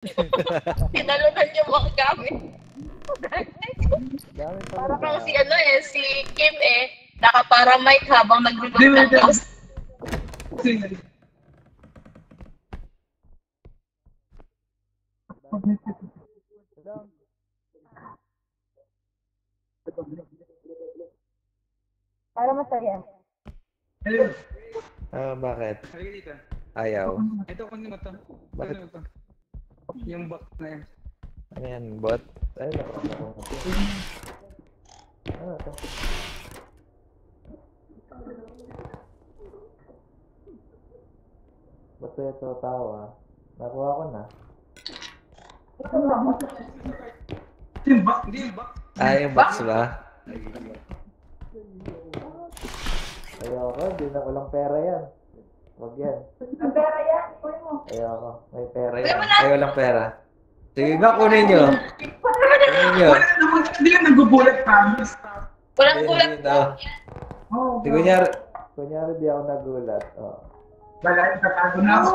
Pinalunan yung mga gamit. Dami pa Para ba? kang si ano eh, si Kim eh, nakaparamike habang naglulog ng house. Para masaya. Bakit? Halika dito. Ayaw. Ito, kunin mo to. Bakit? Kunin mo to. Yung box na yan. Ano yan, bot? Ay, naku. Ano to? Ba't ito tawa? Nakuha ko na. Hindi yung box. Yung box ba? Ayoko, di na walang pera yan. Wag yan. Ang pera yan, kunin mo. Ayoko, may pera yan. Ay, walang pera. Sige nga, kunin nyo. Kunin nyo. Hindi ka nagbubulat pa. Walang kulang po. Oo. Di kunyari di ako nagulat. Oh. Wala, itatago na ako.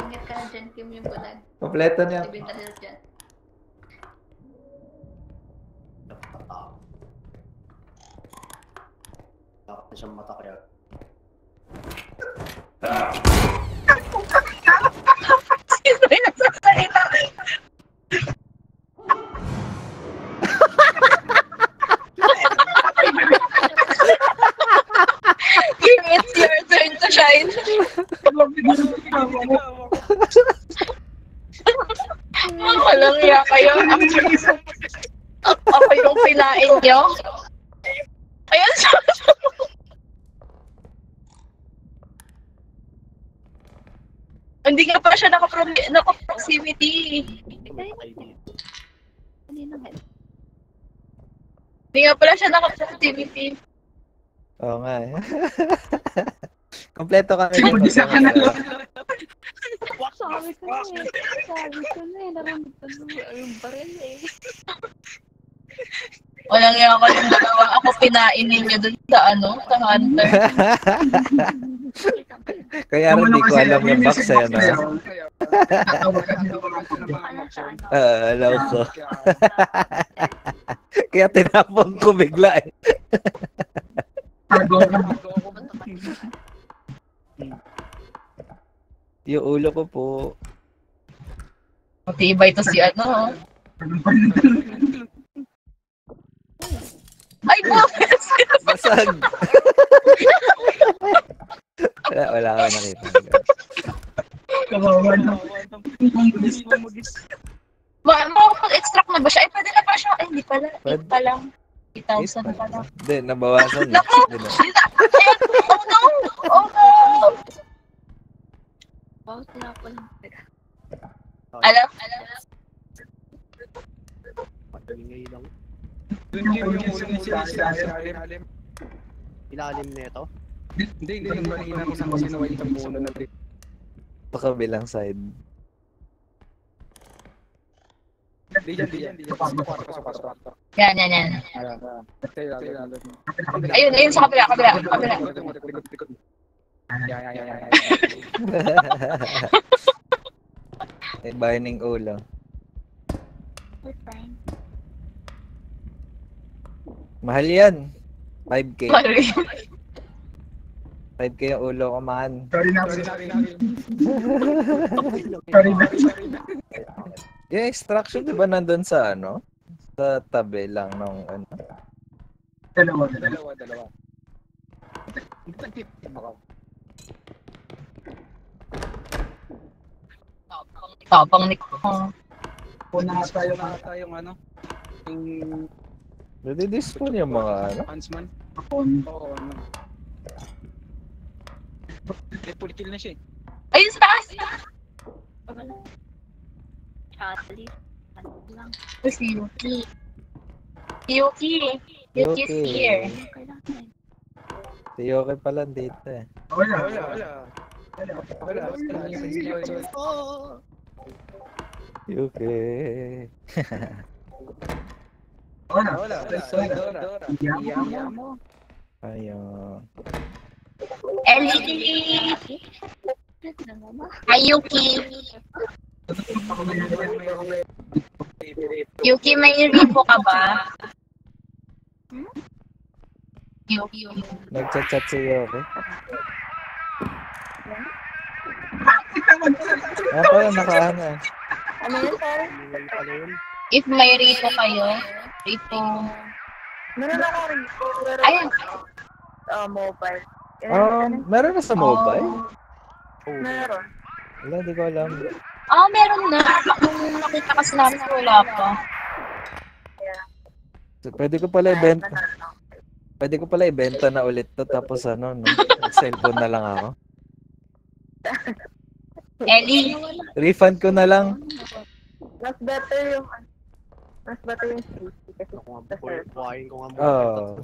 Ingat ka dyan, Kim, yung bulag. Kompleto niya. Ibenta nila dyan. Takot na siyang mata kaya. Sino yung nagsasalita? Kim, it's your turn to shine. Walang iya kayo. Ako yung pinain nyo. Ayun, hindi nga pa siya naka-proximity. Kanino nga? Hindi nga pala siya naka-proximity. Oo nga eh. Kompleto kami. Isa ka na lang. Sabi ko na eh. Narinig ko yung baril eh. Walang iya ko yung dalawa. Ako pinain ninyo dun sa sa hunter. Kaya rin di ko alam yung box eh. No? Ano siya, ano? Alam ko. Kaya tinapon ko bigla eh. Yung ulo ko po. Matibay to si ano. Ay, bakit? Basag! wala ka nakita. Kawawa na. Makapag-extract na ba siya? Ay, pwede na ba siya? Ay, hindi pala. 8 pa lang. 8,000 pa lang. Hindi, nabawasan. Naku! Oh no! Oh no! Bakit na ako lang? Alam? Patulingay lang. Yung ulo niya sa ilalim. Ilalim na ito. Hindi yung kanina ko sa sinaway itong ulo na trip. Sa kabilang side. Di yan. Kwarto. Yan. Ayun, sa kabila. Likod. Yan. May binding ulo. Mahal yan. 5K. 5K yung ulo ko, man. Sorry na. Yung extraction, di ba nandun sa ano? Sa tabi lang ng ano? Dalawa. Tapang ni Una tayo Yung ano? Yung Nadidispone yung mga ano? huntsman. kapon. Oo, ano. Full kill na siya eh. Ayun, sa taas! Charlie. Ano lang? Si Yuki. Yuki is here. Kailangan eh. Si Yoki pala dito eh. Wala. Yoki. Wala. Ayun. Ellie. Ay, Yuki. Yuki, may ripo ka ba? Yuki. Nagchat-chat si Yoki. Ako yung nakaano eh. Ano yun, sorry? Ano pala yun? If may ripo kayo, ripo. Meron ako rin. Ayan. Mobile. Meron na sa mobile? Meron. Wala, di ko alam. Meron na. Nung nakita kasi namin, wala pa. So, pwede ko pala ibenta na ulit to tapos ano, no? Cellphone na lang ako. Ellie. Refund ko na lang. Mas better yung safety kasi Ako nga, buhayin ko nga muna. Oh.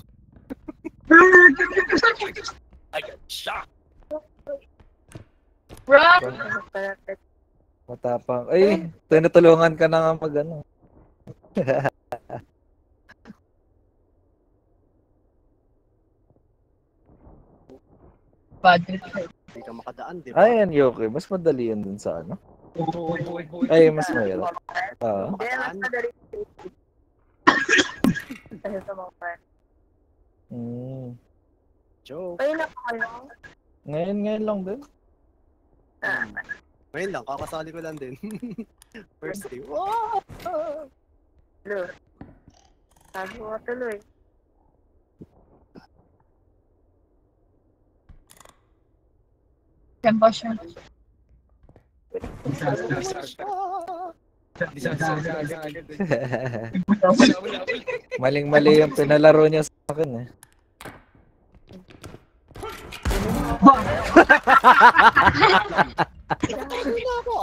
Rock. Matapang. Ay, tinutulungan ka na nga mag ano. Bad. Hindi ka makadaan, di ba? Ayan, Yoki. Mas madali yun dun sa ano. Ay, mas mahirap. Oo. Hindi, mas madali safety. Kasi sa mobile. Joke. Ayun na po kayo. Ngayon lang din. Ngayon lang, kakasali ko lang din. First day. Wow! Blue. Sabi ko tuloy. Tempo siya. Maling-mali yung pinalaro niya sa akin eh. Hindi na ako.